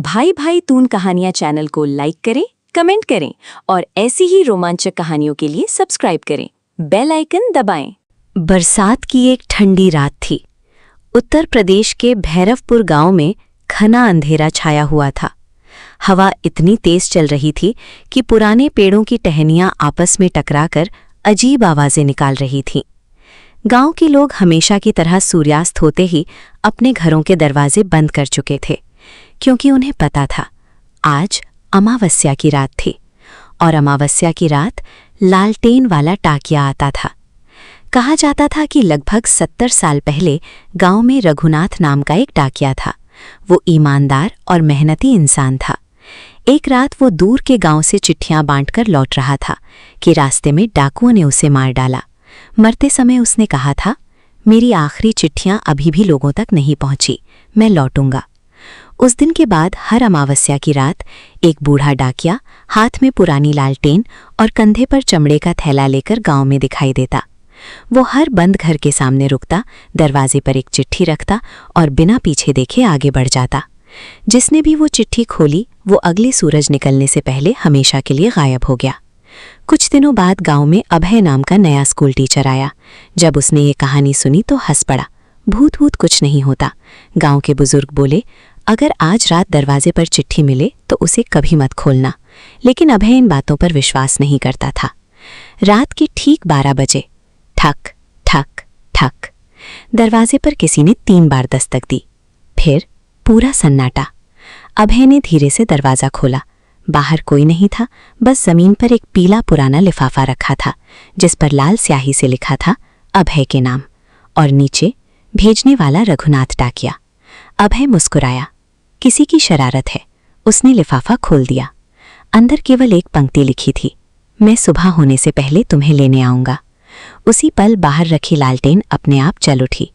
भाई भाई तून कहानियां चैनल को लाइक करें, कमेंट करें और ऐसी ही रोमांचक कहानियों के लिए सब्सक्राइब करें। बेल आइकन दबाएं। बरसात की एक ठंडी रात थी। उत्तर प्रदेश के भैरवपुर गांव में घना अंधेरा छाया हुआ था। हवा इतनी तेज चल रही थी कि पुराने पेड़ों की टहनियां आपस में टकराकर अजीब आवाजें निकाल रही थीं। गांव के लोग हमेशा की तरह सूर्यास्त होते ही अपने घरों के दरवाजे बंद कर चुके थे, क्योंकि उन्हें पता था आज अमावस्या की रात थी और अमावस्या की रात लालटेन वाला टाकिया आता था। कहा जाता था कि लगभग 70 साल पहले गांव में रघुनाथ नाम का एक डाकिया था। वो ईमानदार और मेहनती इंसान था। एक रात वो दूर के गांव से चिट्ठियां बांटकर लौट रहा था कि रास्ते में डाकुओं ने उसे मार डाला। मरते समय उसने कहा था, मेरी आखिरी चिट्ठियां अभी भी लोगों तक नहीं पहुंची, मैं लौटूंगा। उस दिन के बाद हर अमावस्या की रात एक बूढ़ा डाकिया हाथ में पुरानी लालटेन और कंधे पर चमड़े का थैला लेकर गांव में दिखाई देता। वो हर बंद घर के सामने रुकता, दरवाजे पर एक चिट्ठी रखता और बिना पीछे देखे आगे बढ़ जाता। जिसने भी वो चिट्ठी खोली वो अगले सूरज निकलने से पहले हमेशा के लिए गायब हो गया। कुछ दिनों बाद गांव में अभय नाम का नया स्कूल टीचर आया। जब उसने ये कहानी सुनी तो हंस पड़ा। भूत भूत कुछ नहीं होता। गांव के बुजुर्ग बोले, अगर आज रात दरवाजे पर चिट्ठी मिले तो उसे कभी मत खोलना। लेकिन अभय इन बातों पर विश्वास नहीं करता था। रात के ठीक 12 बजे ठक ठक ठक दरवाजे पर किसी ने 3 बार दस्तक दी। फिर पूरा सन्नाटा। अभय ने धीरे से दरवाजा खोला। बाहर कोई नहीं था, बस जमीन पर एक पीला पुराना लिफाफा रखा था जिस पर लाल स्याही से लिखा था अभय के नाम और नीचे भेजने वाला रघुनाथ डाकिया। अभय मुस्कुराया। किसी की शरारत है। उसने लिफाफा खोल दिया। अंदर केवल एक पंक्ति लिखी थी, मैं सुबह होने से पहले तुम्हें लेने आऊंगा। उसी पल बाहर रखी लालटेन अपने आप चल उठी।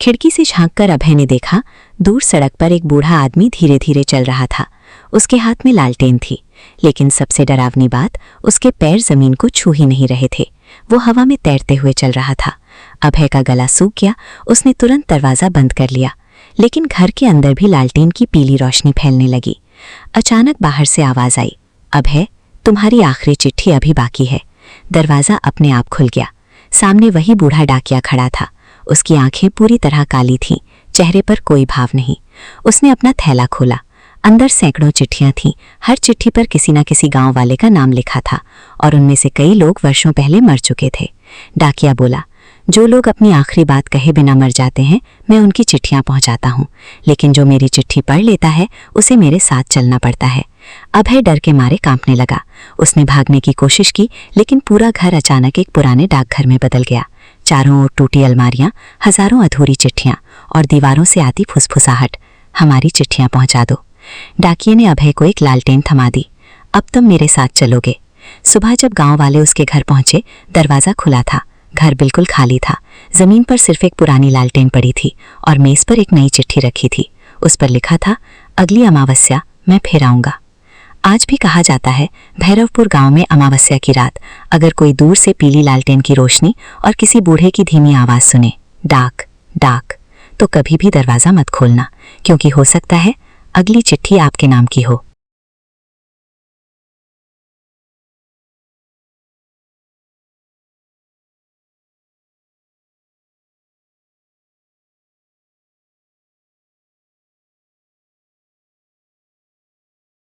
खिड़की से झांककर अभय ने देखा, दूर सड़क पर एक बूढ़ा आदमी धीरे धीरे चल रहा था। उसके हाथ में लालटेन थी, लेकिन सबसे डरावनी बात, उसके पैर जमीन को छू ही नहीं रहे थे। वो हवा में तैरते हुए चल रहा था। अभय का गला सूख गया। उसने तुरंत दरवाजा बंद कर लिया, लेकिन घर के अंदर भी लालटेन की पीली रोशनी फैलने लगी। अचानक बाहर से आवाज आई, अभय, तुम्हारी आखिरी चिट्ठी अभी बाकी है। दरवाजा अपने आप खुल गया। सामने वही बूढ़ा डाकिया खड़ा था। उसकी आंखें पूरी तरह काली थीं, चेहरे पर कोई भाव नहीं। उसने अपना थैला खोला। अंदर सैकड़ों चिट्ठियां थीं। हर चिट्ठी पर किसी न किसी गांव वाले का नाम लिखा था और उनमें से कई लोग वर्षों पहले मर चुके थे। डाकिया बोला, जो लोग अपनी आखिरी बात कहे बिना मर जाते हैं, मैं उनकी चिट्ठियां पहुंचाता हूं, लेकिन जो मेरी चिट्ठी पढ़ लेता है उसे मेरे साथ चलना पड़ता है। अभय डर के मारे कांपने लगा। उसने भागने की कोशिश की, लेकिन पूरा घर अचानक एक पुराने डाकघर में बदल गया। चारों ओर टूटी अलमारियां, हजारों अधूरी चिट्ठियां और दीवारों से आती फुसफुसाहट, हमारी चिट्ठियां पहुंचा दो। डाकिये ने अभय को एक लालटेन थमा दी। अब तुम मेरे साथ चलोगे। सुबह जब गांव वाले उसके घर पहुंचे, दरवाजा खुला था। घर बिल्कुल खाली था। जमीन पर सिर्फ एक पुरानी लालटेन पड़ी थी और मेज पर एक नई चिट्ठी रखी थी। उस पर लिखा था, अगली अमावस्या मैं फिर आऊंगा। आज भी कहा जाता है, भैरवपुर गांव में अमावस्या की रात अगर कोई दूर से पीली लालटेन की रोशनी और किसी बूढ़े की धीमी आवाज सुने, डाक डाक, तो कभी भी दरवाजा मत खोलना, क्योंकि हो सकता है अगली चिट्ठी आपके नाम की हो।